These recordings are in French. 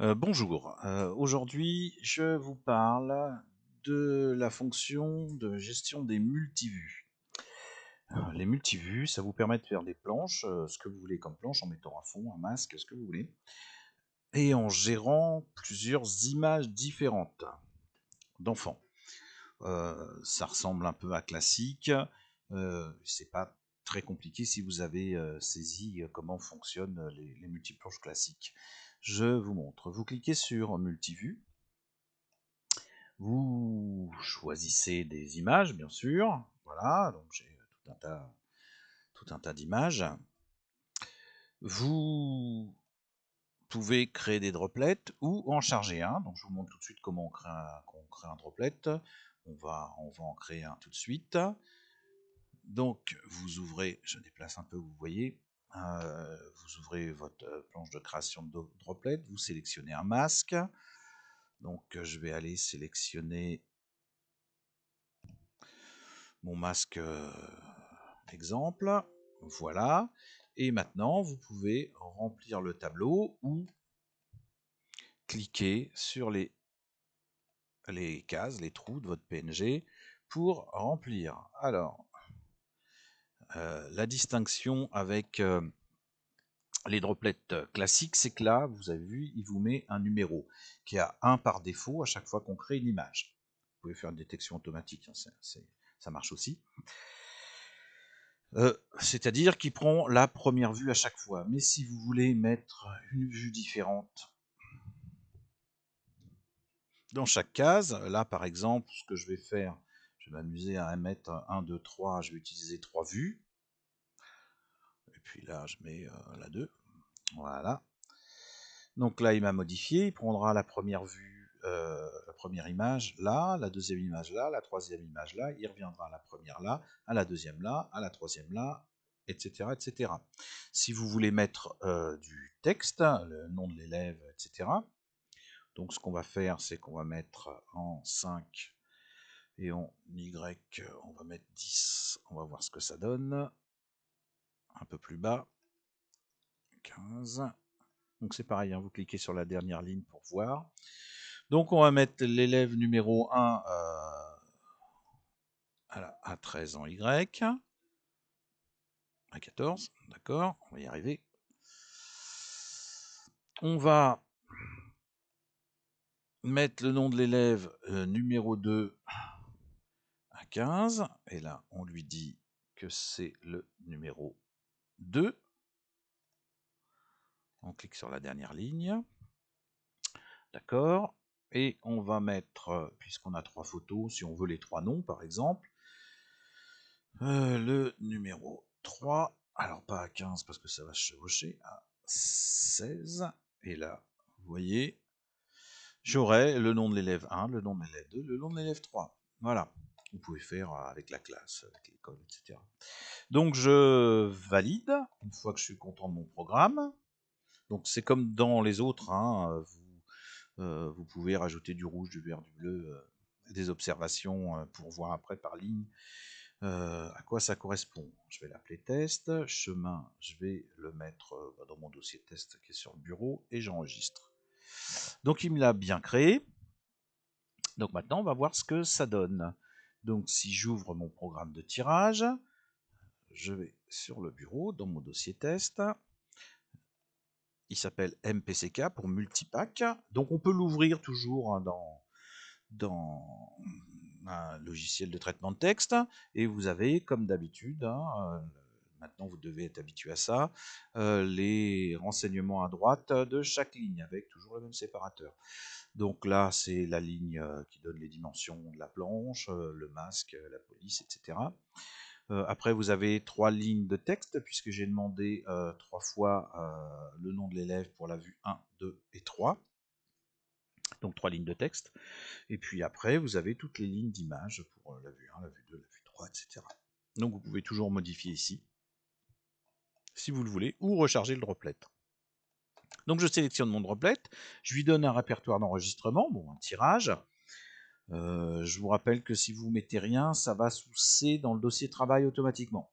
Bonjour, aujourd'hui je vous parle de la fonction de gestion des multivues. Les multivues, ça vous permet de faire des planches, ce que vous voulez comme planche, en mettant un fond, un masque, ce que vous voulez, et en gérant plusieurs images différentes d'enfants. Ça ressemble un peu à classique, c'est pas très compliqué si vous avez saisi comment fonctionnent les multiplanches classiques. Je vous montre. Vous cliquez sur multivue. Vous choisissez des images, bien sûr. Voilà, donc j'ai tout un tas d'images. Vous pouvez créer des droplets ou en charger un. Donc je vous montre tout de suite comment on crée un droplet. On va en créer un tout de suite. Donc vous ouvrez, je déplace un peu, vous voyez, vous ouvrez votre planche de création de droplet, vous sélectionnez un masque. Donc je vais aller sélectionner mon masque exemple. Voilà. Et maintenant, vous pouvez remplir le tableau ou cliquer sur les cases, les trous de votre PNG pour remplir. Alors, la distinction avec les droplets classiques, c'est que là, vous avez vu, il vous met un numéro qui a 1 par défaut à chaque fois qu'on crée une image. Vous pouvez faire une détection automatique, hein, ça marche aussi. C'est-à-dire qu'il prend la première vue à chaque fois. Mais si vous voulez mettre une vue différente dans chaque case, là par exemple, ce que je vais faire, je vais m'amuser à mettre 1, 2, 3, je vais utiliser 3 vues. Et puis là, je mets la 2. Voilà. Donc là, il m'a modifié, il prendra la première vue, la première image là, la deuxième image là, la troisième image là, il reviendra à la première là, à la deuxième là, à la troisième là, etc. etc. Si vous voulez mettre du texte, le nom de l'élève, etc., donc ce qu'on va faire, c'est qu'on va mettre en 5 et en Y, on va mettre 10, on va voir ce que ça donne. Un peu plus bas, 15. Donc c'est pareil, hein, vous cliquez sur la dernière ligne pour voir. Donc on va mettre l'élève numéro 1 à 13 en Y, à 14, d'accord, on va y arriver. On va mettre le nom de l'élève numéro 2 à 15, et là on lui dit que c'est le numéro 2. On clique sur la dernière ligne, d'accord, et on va mettre, puisqu'on a 3 photos, si on veut les 3 noms par exemple, le numéro 3, alors pas à 15 parce que ça va se chevaucher, à 16, et là, vous voyez, j'aurai le nom de l'élève 1, le nom de l'élève 2, le nom de l'élève 3. Voilà, vous pouvez faire avec la classe, avec l'école, etc. Donc je valide, une fois que je suis content de mon programme. Donc c'est comme dans les autres, hein, vous pouvez rajouter du rouge, du vert, du bleu, des observations pour voir après par ligne à quoi ça correspond. Je vais l'appeler test, chemin, je vais le mettre dans mon dossier test qui est sur le bureau et j'enregistre. Donc il me l'a bien créé. Donc maintenant on va voir ce que ça donne. Donc si j'ouvre mon programme de tirage, je vais sur le bureau dans mon dossier test. Il s'appelle MPCK pour multipack. Donc on peut l'ouvrir toujours hein, dans un logiciel de traitement de texte, et vous avez, comme d'habitude, hein, maintenant vous devez être habitué à ça, les renseignements à droite de chaque ligne, avec toujours le même séparateur. Donc là, c'est la ligne qui donne les dimensions de la planche, le masque, la police, etc. Après, vous avez 3 lignes de texte, puisque j'ai demandé 3 fois le nom de l'élève pour la vue 1, 2 et 3. Donc 3 lignes de texte. Et puis après, vous avez toutes les lignes d'image pour la vue 1, la vue 2, la vue 3, etc. Donc vous pouvez toujours modifier ici, si vous le voulez, ou recharger le droplet. Donc je sélectionne mon droplet, je lui donne un répertoire d'enregistrement, bon, un tirage. Je vous rappelle que si vous mettez rien, ça va sous C dans le dossier travail automatiquement.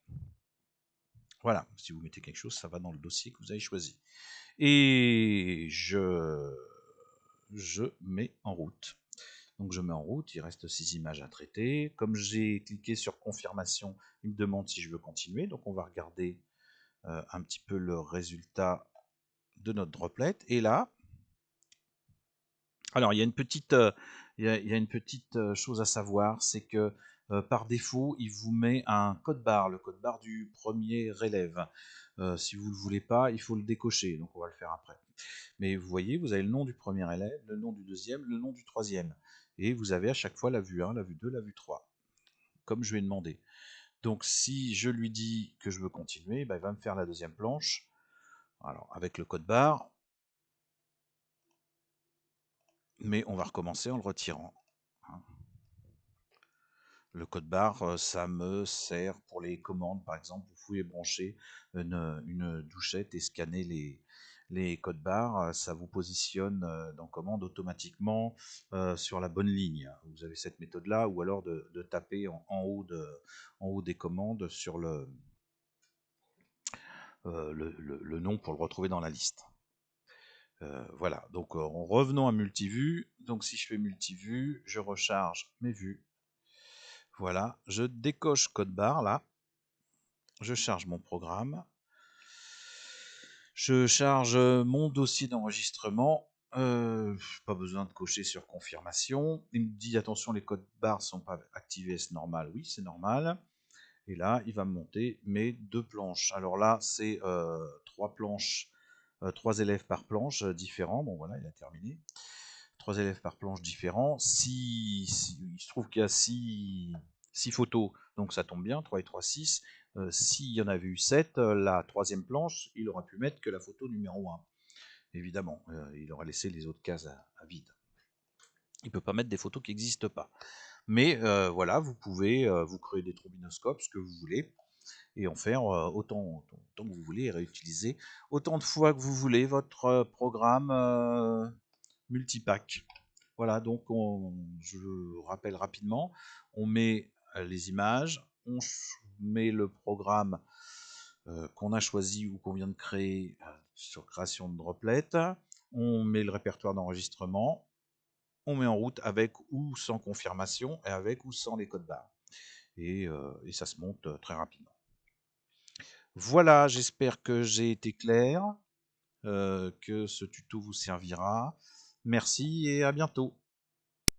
Voilà, si vous mettez quelque chose, ça va dans le dossier que vous avez choisi. Et je je mets en route. Donc je mets en route, il reste 6 images à traiter. Comme j'ai cliqué sur confirmation, il me demande si je veux continuer. Donc on va regarder un petit peu le résultat de notre droplet. Et là, alors il y a une petite, chose à savoir, c'est que par défaut, il vous met un code barre, le code barre du premier élève. Si vous ne le voulez pas, il faut le décocher, donc on va le faire après. Mais vous voyez, vous avez le nom du premier élève, le nom du deuxième, le nom du troisième. Et vous avez à chaque fois la vue 1, la vue 2, la vue 3, comme je lui ai demandé. Donc si je lui dis que je veux continuer, ben, il va me faire la deuxième planche. Alors avec le code barre, mais on va recommencer en le retirant. Le code barre, ça me sert pour les commandes, par exemple, vous pouvez brancher une douchette et scanner les codes barres, ça vous positionne dans commande automatiquement sur la bonne ligne. Vous avez cette méthode-là, ou alors de taper en haut des commandes sur le nom pour le retrouver dans la liste. Voilà, donc revenons à multivue. Donc si je fais multivue, je recharge mes vues. Voilà, je décoche code barre là. Je charge mon programme. Je charge mon dossier d'enregistrement. Pas besoin de cocher sur confirmation. Il me dit attention, les codes barres ne sont pas activés, est-ce normal? Oui, c'est normal. Et là, il va me monter mes 2 planches. Alors là, c'est 3 planches, 3 élèves par planche différents. Bon voilà, il a terminé. 3 élèves par planche différents. Il se trouve qu'il y a 6 photos, donc ça tombe bien, 3 et 3, 6. S'il y en avait eu 7, la troisième planche, il aurait pu mettre que la photo numéro 1. Évidemment, il aurait laissé les autres cases à vide. Il ne peut pas mettre des photos qui n'existent pas. Mais voilà, vous pouvez vous créer des trombinoscopes, ce que vous voulez, et en faire autant que vous voulez, et réutiliser autant de fois que vous voulez votre programme multipack. Voilà, donc je rappelle rapidement, on met les images, on met le programme qu'on a choisi ou qu'on vient de créer sur création de droplet, on met le répertoire d'enregistrement, on met en route avec ou sans confirmation, et avec ou sans les codes barres. Et ça se monte très rapidement. Voilà, j'espère que j'ai été clair, que ce tuto vous servira. Merci et à bientôt.